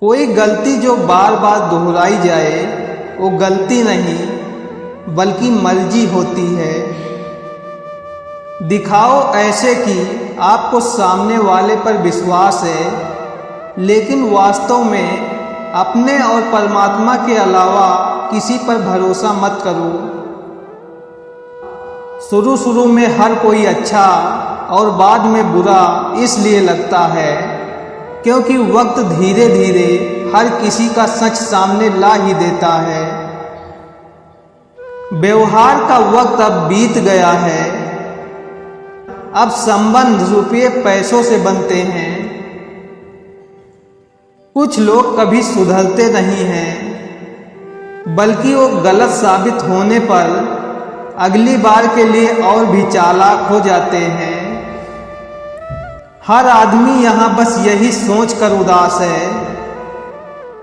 कोई गलती जो बार बार दोहराई जाए वो गलती नहीं बल्कि मर्जी होती है। दिखाओ ऐसे कि आपको सामने वाले पर विश्वास है, लेकिन वास्तव में अपने और परमात्मा के अलावा किसी पर भरोसा मत करो। शुरू में हर कोई अच्छा और बाद में बुरा इसलिए लगता है क्योंकि वक्त धीरे धीरे हर किसी का सच सामने ला ही देता है। व्यवहार का वक्त अब बीत गया है। अब संबंध रुपये पैसों से बनते हैं। कुछ लोग कभी सुधरते नहीं हैं, बल्कि वो गलत साबित होने पर अगली बार के लिए और भी चालाक हो जाते हैं। हर आदमी यहाँ बस यही सोच कर उदास है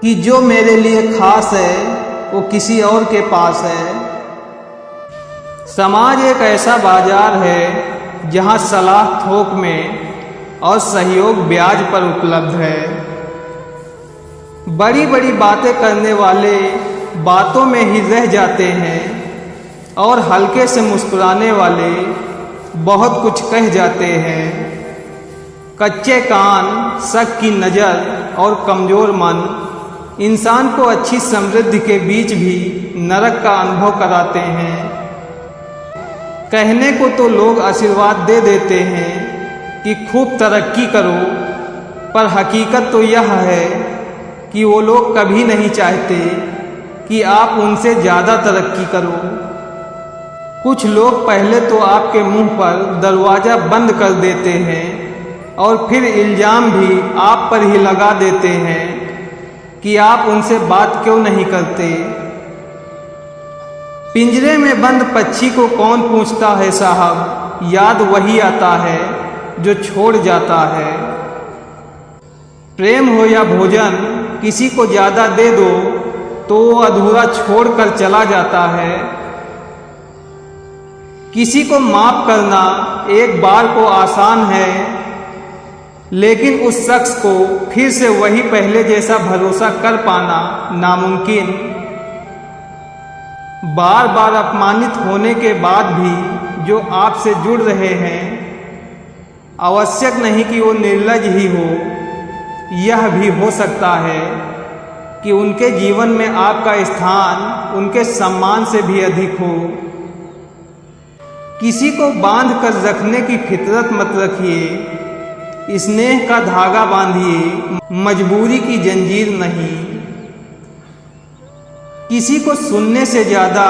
कि जो मेरे लिए खास है वो किसी और के पास है। समाज एक ऐसा बाजार है जहाँ सलाह थोक में और सहयोग ब्याज पर उपलब्ध है। बड़ी बड़ी बातें करने वाले बातों में ही रह जाते हैं और हल्के से मुस्कुराने वाले बहुत कुछ कह जाते हैं। कच्चे कान, शक की नज़र और कमज़ोर मन इंसान को अच्छी समृद्धि के बीच भी नरक का अनुभव कराते हैं। कहने को तो लोग आशीर्वाद दे देते हैं कि खूब तरक्की करो, पर हकीकत तो यह है कि वो लोग कभी नहीं चाहते कि आप उनसे ज़्यादा तरक्की करो। कुछ लोग पहले तो आपके मुंह पर दरवाज़ा बंद कर देते हैं और फिर इल्ज़ाम भी आप पर ही लगा देते हैं कि आप उनसे बात क्यों नहीं करते। पिंजरे में बंद पक्षी को कौन पूछता है साहब, याद वही आता है जो छोड़ जाता है। प्रेम हो या भोजन, किसी को ज़्यादा दे दो तो वो अधूरा छोड़कर चला जाता है। किसी को माफ करना एक बार को आसान है, लेकिन उस शख्स को फिर से वही पहले जैसा भरोसा कर पाना नामुमकिन। बार बार अपमानित होने के बाद भी जो आपसे जुड़ रहे हैं, आवश्यक नहीं कि वो निर्लज ही हो। यह भी हो सकता है कि उनके जीवन में आपका स्थान उनके सम्मान से भी अधिक हो। किसी को बांध कर रखने की फितरत मत रखिए, स्नेह का धागा बांधिए, मजबूरी की जंजीर नहीं। किसी को सुनने से ज़्यादा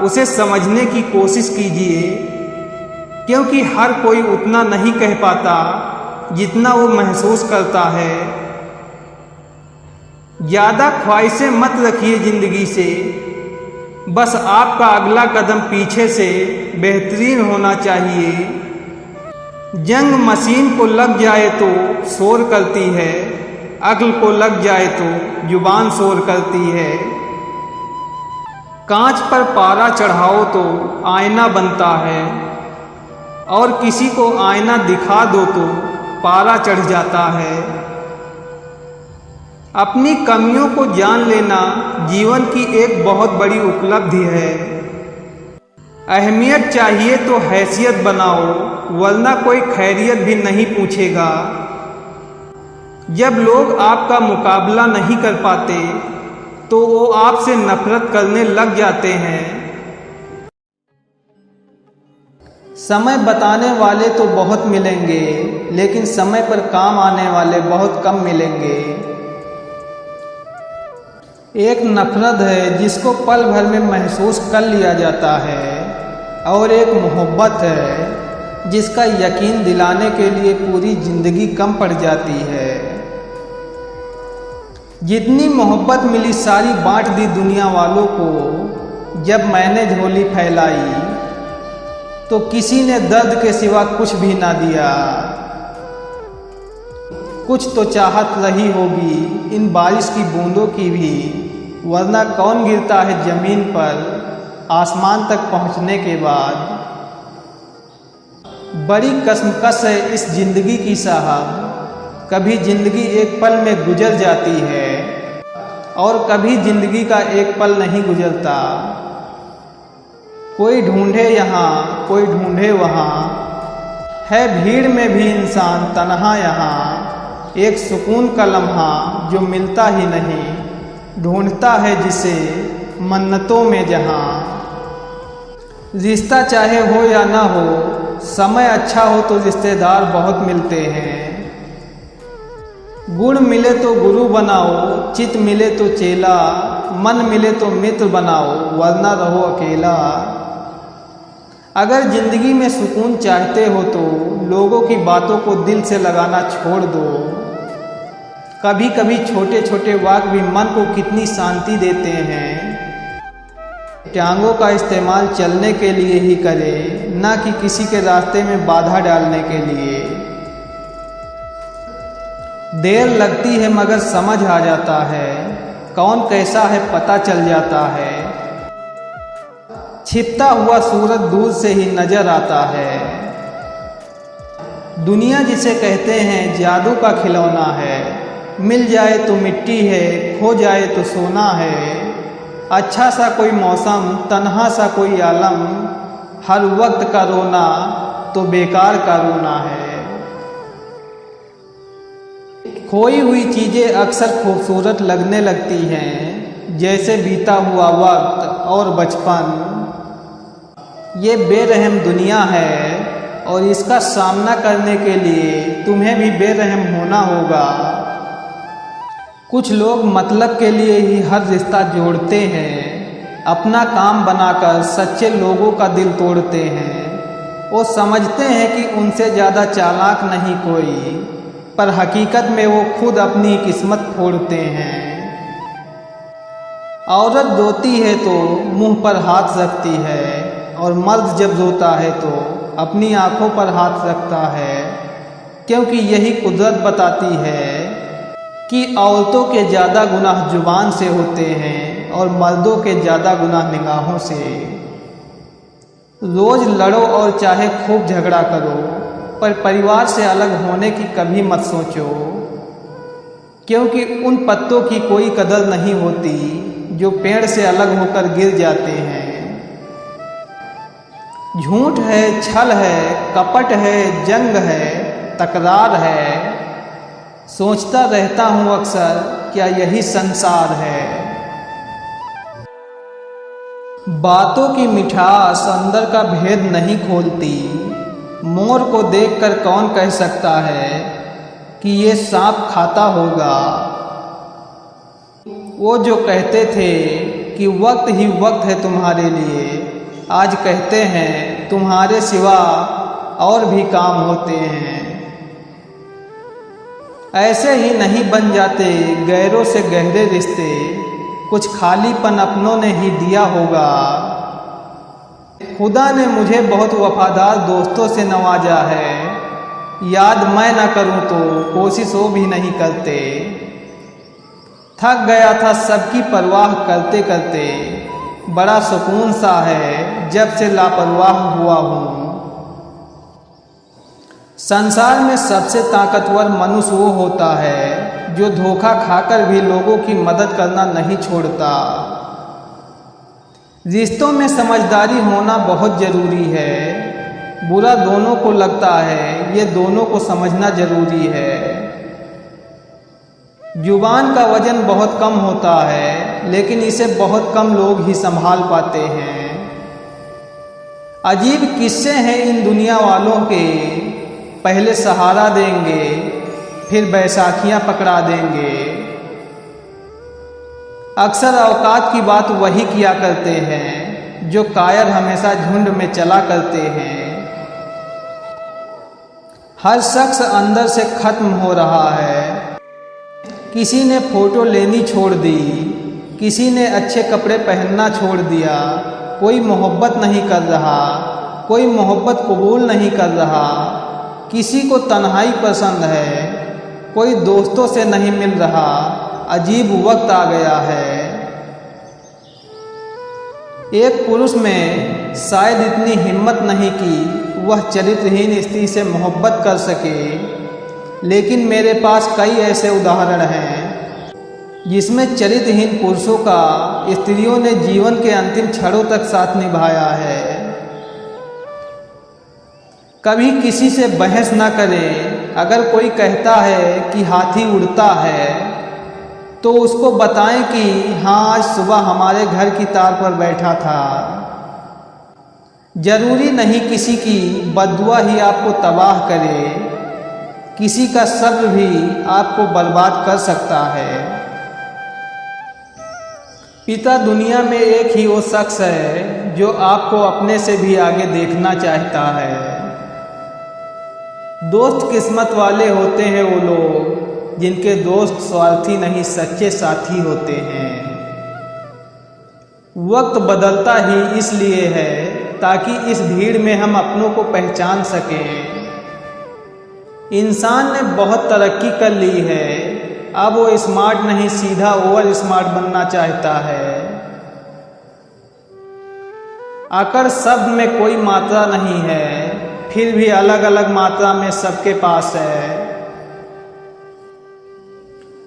उसे समझने की कोशिश कीजिए, क्योंकि हर कोई उतना नहीं कह पाता जितना वो महसूस करता है। ज़्यादा ख्वाहिशें मत रखिए जिंदगी से, बस आपका अगला कदम पीछे से बेहतरीन होना चाहिए। जंग मशीन को लग जाए तो शोर करती है, अक्ल को लग जाए तो जुबान शोर करती है। कांच पर पारा चढ़ाओ तो आईना बनता है, और किसी को आईना दिखा दो तो पारा चढ़ जाता है। अपनी कमियों को जान लेना जीवन की एक बहुत बड़ी उपलब्धि है। अहमियत चाहिए तो हैसियत बनाओ, वरना कोई खैरियत भी नहीं पूछेगा। जब लोग आपका मुकाबला नहीं कर पाते तो वो आपसे नफरत करने लग जाते हैं। समय बताने वाले तो बहुत मिलेंगे, लेकिन समय पर काम आने वाले बहुत कम मिलेंगे। एक नफरत है जिसको पल भर में महसूस कर लिया जाता है, और एक मोहब्बत है जिसका यकीन दिलाने के लिए पूरी जिंदगी कम पड़ जाती है। जितनी मोहब्बत मिली सारी बांट दी दुनिया वालों को। जब मैंने झोली फैलाई तो किसी ने दर्द के सिवा कुछ भी ना दिया। कुछ तो चाहत रही होगी इन बारिश की बूंदों की भी, वरना कौन गिरता है जमीन पर आसमान तक पहुंचने के बाद। बड़ी कसमकस है इस जिंदगी की साहब, कभी जिंदगी एक पल में गुजर जाती है और कभी जिंदगी का एक पल नहीं गुजरता। कोई ढूंढे यहाँ कोई ढूंढे वहाँ, है भीड़ में भी इंसान तन्हा यहाँ। एक सुकून का लम्हा जो मिलता ही नहीं, ढूंढता है जिसे मन्नतों में जहाँ। रिश्ता चाहे हो या ना हो, समय अच्छा हो तो रिश्तेदार बहुत मिलते हैं। गुण मिले तो गुरु बनाओ, चित मिले तो चेला, मन मिले तो मित्र बनाओ, वरना रहो अकेला। अगर जिंदगी में सुकून चाहते हो तो लोगों की बातों को दिल से लगाना छोड़ दो। कभी कभी छोटे छोटे वाक्य भी मन को कितनी शांति देते हैं। टांगों का इस्तेमाल चलने के लिए ही करें, ना कि किसी के रास्ते में बाधा डालने के लिए। देर लगती है मगर समझ आ जाता है, कौन कैसा है पता चल जाता है। छिपता हुआ सूरज दूर से ही नजर आता है। दुनिया जिसे कहते हैं जादू का खिलौना है, मिल जाए तो मिट्टी है, खो जाए तो सोना है। अच्छा सा कोई मौसम, तन्हा सा कोई आलम, हर वक्त का रोना तो बेकार का रोना है। खोई हुई चीज़ें अक्सर खूबसूरत लगने लगती हैं, जैसे बीता हुआ वक्त और बचपन। ये बेरहम दुनिया है और इसका सामना करने के लिए तुम्हें भी बेरहम होना होगा। कुछ लोग मतलब के लिए ही हर रिश्ता जोड़ते हैं, अपना काम बनाकर सच्चे लोगों का दिल तोड़ते हैं। वो समझते हैं कि उनसे ज़्यादा चालाक नहीं कोई, पर हकीकत में वो खुद अपनी किस्मत फोड़ते हैं। औरत रोती है तो मुंह पर हाथ रखती है, और मर्द जब रोता है तो अपनी आंखों पर हाथ रखता है, क्योंकि यही कुदरत बताती है कि औरतों के ज़्यादा गुनाह जुबान से होते हैं और मर्दों के ज़्यादा गुनाह निगाहों से। रोज़ लड़ो और चाहे खूब झगड़ा करो, पर परिवार से अलग होने की कभी मत सोचो, क्योंकि उन पत्तों की कोई कदर नहीं होती जो पेड़ से अलग होकर गिर जाते हैं। झूठ है, छल है, कपट है, जंग है, तकरार है। सोचता रहता हूँ अक्सर, क्या यही संसार है। बातों की मिठास अंदर का भेद नहीं खोलती। मोर को देखकर कौन कह सकता है कि ये सांप खाता होगा। वो जो कहते थे कि वक्त ही वक्त है तुम्हारे लिए, आज कहते हैं तुम्हारे सिवा और भी काम होते हैं। ऐसे ही नहीं बन जाते गैरों से गहरे रिश्ते, कुछ खालीपन अपनों ने ही दिया होगा। खुदा ने मुझे बहुत वफादार दोस्तों से नवाजा है, याद मैं न करूं तो कोशिश वो भी नहीं करते। थक गया था सबकी परवाह करते करते, बड़ा सुकून सा है जब से लापरवाह हुआ हूँ। संसार में सबसे ताकतवर मनुष्य वो होता है जो धोखा खाकर भी लोगों की मदद करना नहीं छोड़ता। रिश्तों में समझदारी होना बहुत ज़रूरी है। बुरा दोनों को लगता है, ये दोनों को समझना ज़रूरी है। जुबान का वजन बहुत कम होता है, लेकिन इसे बहुत कम लोग ही संभाल पाते हैं। अजीब किस्से हैं इन दुनिया वालों के, पहले सहारा देंगे फिर बैसाखियाँ पकड़ा देंगे। अक्सर औकात की बात वही किया करते हैं जो कायर हमेशा झुंड में चला करते हैं। हर शख्स अंदर से खत्म हो रहा है। किसी ने फोटो लेनी छोड़ दी, किसी ने अच्छे कपड़े पहनना छोड़ दिया। कोई मोहब्बत नहीं कर रहा, कोई मोहब्बत कबूल नहीं कर रहा। किसी को तन्हाई पसंद है, कोई दोस्तों से नहीं मिल रहा। अजीब वक्त आ गया है। एक पुरुष में शायद इतनी हिम्मत नहीं कि वह चरित्रहीन स्त्री से मोहब्बत कर सके। लेकिन मेरे पास कई ऐसे उदाहरण हैं जिसमें चरित्रहीन पुरुषों का स्त्रियों ने जीवन के अंतिम क्षणों तक साथ निभाया है। कभी किसी से बहस न करें। अगर कोई कहता है कि हाथी उड़ता है तो उसको बताएं कि हाँ, आज सुबह हमारे घर की तार पर बैठा था। जरूरी नहीं किसी की बद्दुआ ही आपको तबाह करे, किसी का सब्र भी आपको बर्बाद कर सकता है। पिता दुनिया में एक ही वो शख्स है जो आपको अपने से भी आगे देखना चाहता है। दोस्त किस्मत वाले होते हैं वो लोग जिनके दोस्त स्वार्थी नहीं सच्चे साथी होते हैं। वक्त बदलता ही इसलिए है ताकि इस भीड़ में हम अपनों को पहचान सकें। इंसान ने बहुत तरक्की कर ली है, अब वो स्मार्ट नहीं सीधा ओवर स्मार्ट बनना चाहता है। आकर शब्द में कोई मात्रा नहीं है, फिर भी अलग अलग मात्रा में सबके पास है।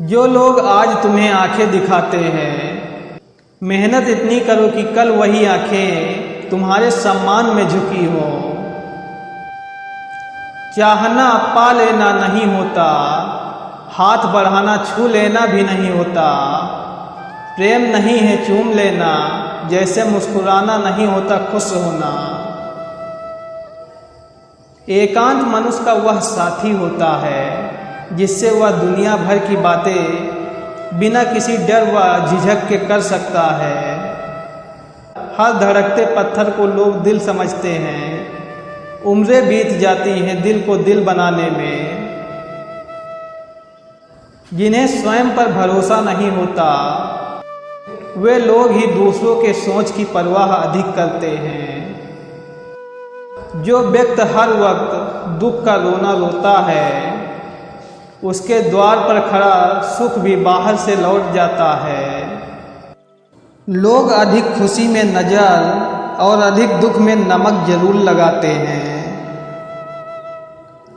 जो लोग आज तुम्हें आंखें दिखाते हैं, मेहनत इतनी करो कि कल वही आंखें तुम्हारे सम्मान में झुकी हो। चाहना पा लेना नहीं होता, हाथ बढ़ाना छू लेना भी नहीं होता। प्रेम नहीं है चूम लेना, जैसे मुस्कुराना नहीं होता खुश होना। एकांत मनुष्य का वह साथी होता है जिससे वह दुनिया भर की बातें बिना किसी डर व झिझक के कर सकता है। हर धड़कते पत्थर को लोग दिल समझते हैं, उम्रें बीत जाती हैं दिल को दिल बनाने में। जिन्हें स्वयं पर भरोसा नहीं होता, वे लोग ही दूसरों के सोच की परवाह अधिक करते हैं। जो व्यक्ति हर वक्त दुख का रोना रोता है, उसके द्वार पर खड़ा सुख भी बाहर से लौट जाता है। लोग अधिक खुशी में नजर और अधिक दुख में नमक जरूर लगाते हैं।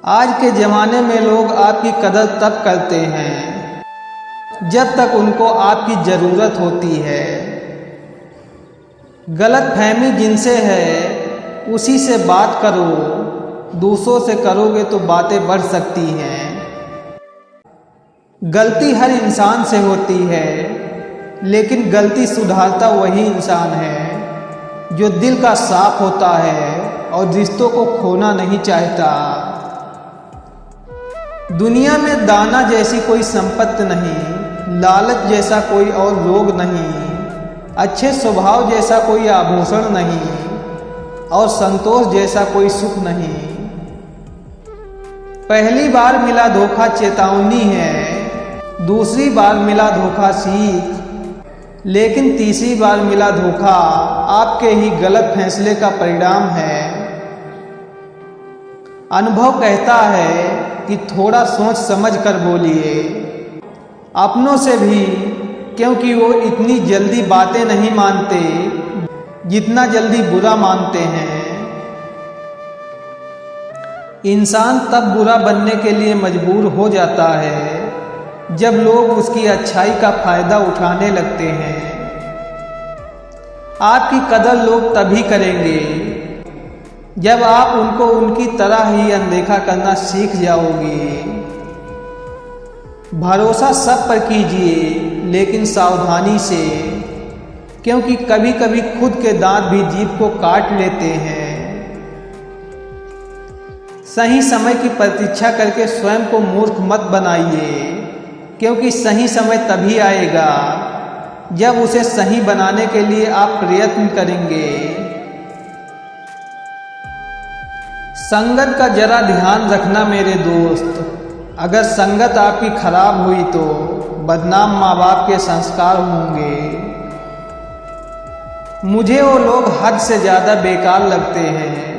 आज के ज़माने में लोग आपकी कदर तब करते हैं जब तक उनको आपकी ज़रूरत होती है। गलतफहमी जिनसे है उसी से बात करो, दूसरों से करोगे तो बातें बढ़ सकती हैं। गलती हर इंसान से होती है, लेकिन गलती सुधारता वही इंसान है जो दिल का साफ होता है और रिश्तों को खोना नहीं चाहता। दुनिया में दाना जैसी कोई संपत्ति नहीं, लालच जैसा कोई और रोग नहीं, अच्छे स्वभाव जैसा कोई आभूषण नहीं और संतोष जैसा कोई सुख नहीं। पहली बार मिला धोखा चेतावनी है, दूसरी बार मिला धोखा सीख, लेकिन तीसरी बार मिला धोखा आपके ही गलत फैसले का परिणाम है। अनुभव कहता है कि थोड़ा सोच समझ कर बोलिए, अपनों से भी, क्योंकि वो इतनी जल्दी बातें नहीं मानते जितना जल्दी बुरा मानते हैं। इंसान तब बुरा बनने के लिए मजबूर हो जाता है जब लोग उसकी अच्छाई का फायदा उठाने लगते हैं। आपकी कदर लोग तभी करेंगे जब आप उनको उनकी तरह ही अनदेखा करना सीख जाओगे। भरोसा सब पर कीजिए, लेकिन सावधानी से, क्योंकि कभी कभी खुद के दांत भी जीभ को काट लेते हैं। सही समय की प्रतीक्षा करके स्वयं को मूर्ख मत बनाइए, क्योंकि सही समय तभी आएगा जब उसे सही बनाने के लिए आप प्रयत्न करेंगे। संगत का जरा ध्यान रखना मेरे दोस्त। अगर संगत आपकी खराब हुई तो बदनाम माँ बाप के संस्कार होंगे। मुझे वो लोग हद से ज़्यादा बेकार लगते हैं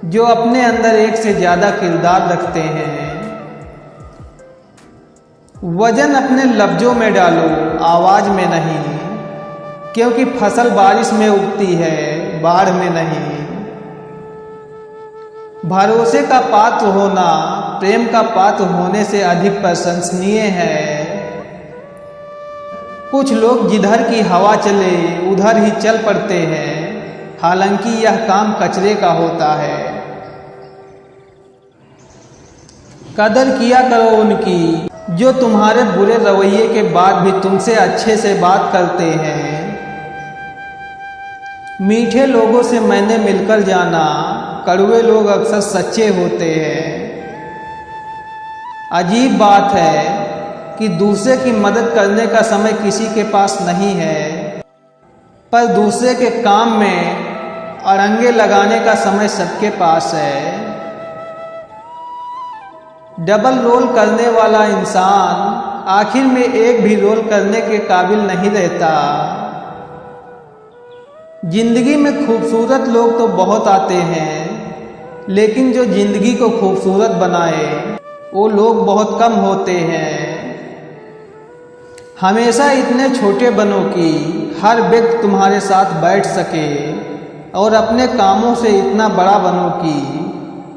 जो अपने अंदर एक से ज़्यादा किरदार रखते हैं। वजन अपने लफ्ज़ों में डालो, आवाज़ में नहीं, क्योंकि फसल बारिश में उगती है, बाढ़ में नहीं। भरोसे का पात्र होना प्रेम का पात्र होने से अधिक प्रशंसनीय है। कुछ लोग जिधर की हवा चले उधर ही चल पड़ते हैं, हालांकि यह काम कचरे का होता है। कदर किया करो उनकी जो तुम्हारे बुरे रवैये के बाद भी तुमसे अच्छे से बात करते हैं। मीठे लोगों से मैंने मिलकर जाना, कड़वे लोग अक्सर सच्चे होते हैं। अजीब बात है कि दूसरे की मदद करने का समय किसी के पास नहीं है, पर दूसरे के काम में अड़ंगे लगाने का समय सबके पास है। डबल रोल करने वाला इंसान आखिर में एक भी रोल करने के काबिल नहीं रहता। जिंदगी में खूबसूरत लोग तो बहुत आते हैं, लेकिन जो जिंदगी को खूबसूरत बनाए वो लोग बहुत कम होते हैं। हमेशा इतने छोटे बनो कि हर व्यक्ति तुम्हारे साथ बैठ सके, और अपने कामों से इतना बड़ा बनो कि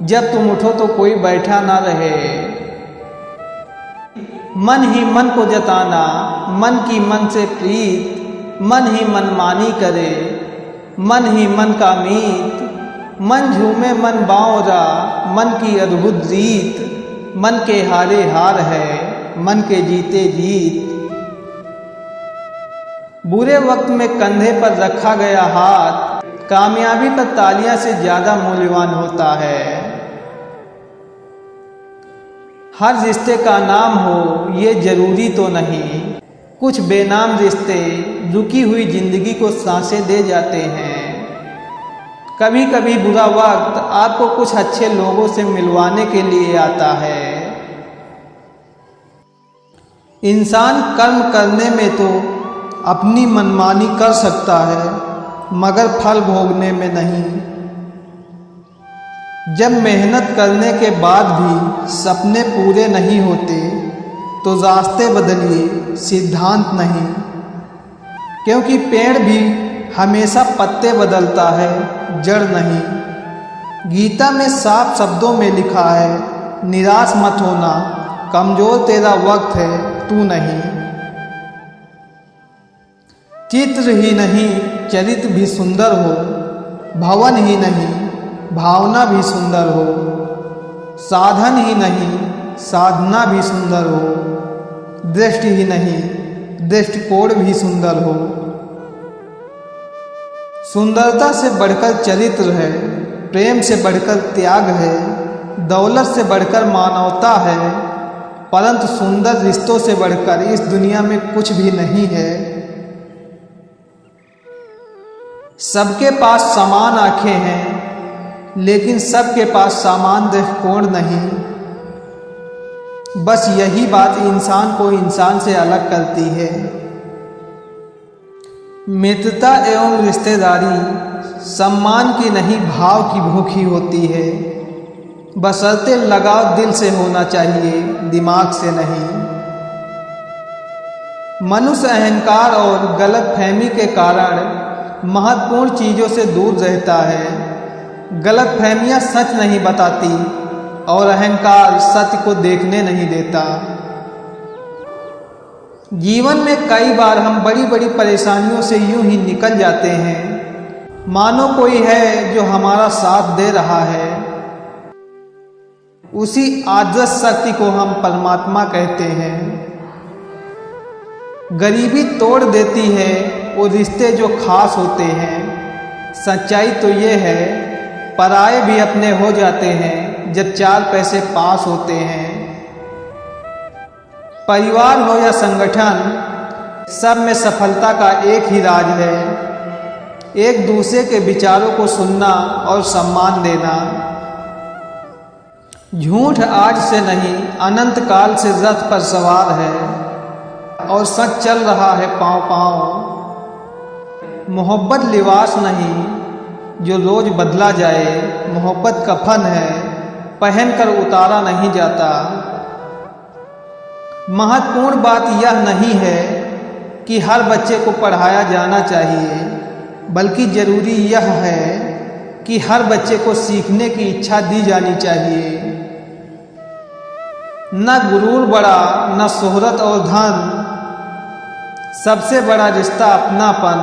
जब तुम उठो तो कोई बैठा ना रहे। मन ही मन को जताना, मन की मन से प्रीत, मन ही मनमानी करे, मन ही मन का मीत, मन झूमे मन बावरा, मन की अद्भुत रीत, मन के हारे हार है, मन के जीते जीत। बुरे वक्त में कंधे पर रखा गया हाथ कामयाबी पर तालियां से ज्यादा मूल्यवान होता है। हर रिश्ते का नाम हो ये जरूरी तो नहीं, कुछ बेनाम रिश्ते रुकी हुई जिंदगी को सांसें दे जाते हैं। कभी कभी बुरा वक्त आपको कुछ अच्छे लोगों से मिलवाने के लिए आता है। इंसान कर्म करने में तो अपनी मनमानी कर सकता है, मगर फल भोगने में नहीं। जब मेहनत करने के बाद भी सपने पूरे नहीं होते तो रास्ते बदलिए, सिद्धांत नहीं। क्योंकि पेड़ भी हमेशा पत्ते बदलता है, जड़ नहीं। गीता में साफ शब्दों में लिखा है, निराश मत होना, कमजोर तेरा वक्त है, तू नहीं। चित्र ही नहीं चरित्र भी सुंदर हो, भवन ही नहीं भावना भी सुंदर हो, साधन ही नहीं साधना भी सुंदर हो, दृष्टि ही नहीं दृष्टिकोण भी सुंदर हो। सुंदरता से बढ़कर चरित्र है, प्रेम से बढ़कर त्याग है, दौलत से बढ़कर मानवता है, परंतु सुंदर रिश्तों से बढ़कर इस दुनिया में कुछ भी नहीं है। सबके पास समान आंखें हैं, लेकिन सबके पास समान दृष्टिकोण नहीं। बस यही बात इंसान को इंसान से अलग करती है। मित्रता एवं रिश्तेदारी सम्मान की नहीं भाव की भूखी होती है। बशर्ते लगाव दिल से होना चाहिए, दिमाग से नहीं। मनुष्य अहंकार और गलतफहमी के कारण महत्वपूर्ण चीज़ों से दूर रहता है। गलतफहमियां सच नहीं बताती और अहंकार सत्य को देखने नहीं देता। जीवन में कई बार हम बड़ी बड़ी परेशानियों से यूं ही निकल जाते हैं, मानो कोई है जो हमारा साथ दे रहा है। उसी आदर्श शक्ति को हम परमात्मा कहते हैं। गरीबी तोड़ देती है वो रिश्ते जो खास होते हैं। सच्चाई तो ये है, पराये भी अपने हो जाते हैं जब चार पैसे पास होते हैं। परिवार हो या संगठन, सब में सफलता का एक ही राज है, एक दूसरे के विचारों को सुनना और सम्मान देना। झूठ आज से नहीं अनंत काल से रथ पर सवार है और सच चल रहा है पांव पांव। मोहब्बत लिबास नहीं जो रोज बदला जाए, मोहब्बत कफन है पहनकर उतारा नहीं जाता। महत्वपूर्ण बात यह नहीं है कि हर बच्चे को पढ़ाया जाना चाहिए, बल्कि जरूरी यह है कि हर बच्चे को सीखने की इच्छा दी जानी चाहिए। न गुरूर बड़ा न शोहरत और धन, सबसे बड़ा रिश्ता अपनापन।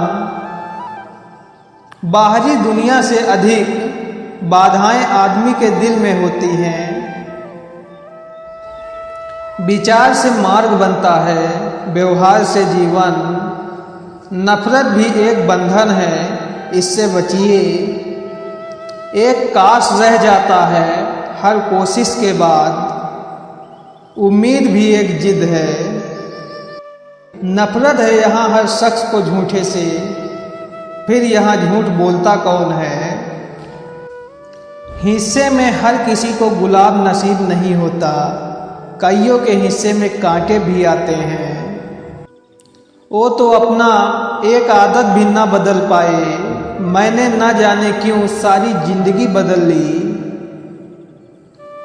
बाहरी दुनिया से अधिक बाधाएं आदमी के दिल में होती हैं। विचार से मार्ग बनता है, व्यवहार से जीवन। नफरत भी एक बंधन है, इससे बचिए। एक काश रह जाता है हर कोशिश के बाद, उम्मीद भी एक जिद है। नफरत है यहाँ हर शख्स को झूठे से, फिर यहाँ झूठ बोलता कौन है। हिस्से में हर किसी को गुलाब नसीब नहीं होता, कईयों के हिस्से में कांटे भी आते हैं। वो तो अपना एक आदत भी ना बदल पाए, मैंने ना जाने क्यों सारी जिंदगी बदल ली।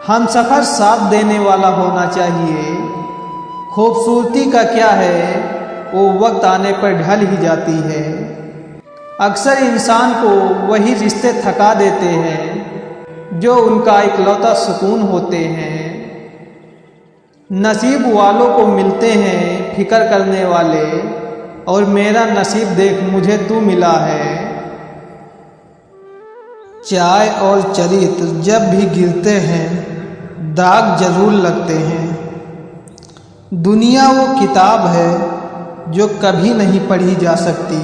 हम सफ़र साथ देने वाला होना चाहिए। खूबसूरती का क्या है, वो वक्त आने पर ढल ही जाती है। अक्सर इंसान को वही रिश्ते थका देते हैं जो उनका इकलौता सुकून होते हैं। नसीब वालों को मिलते हैं फिक्र करने वाले, और मेरा नसीब देख मुझे तू मिला है। चाय और चरित्र जब भी गिरते हैं दाग जरूर लगते हैं। दुनिया वो किताब है जो कभी नहीं पढ़ी जा सकती,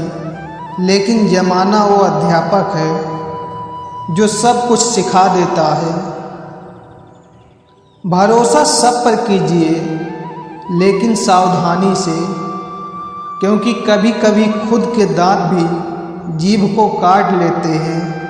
लेकिन जमाना वो अध्यापक है जो सब कुछ सिखा देता है। भरोसा सब पर कीजिए, लेकिन सावधानी से, क्योंकि कभी कभी खुद के दांत भी जीभ को काट लेते हैं।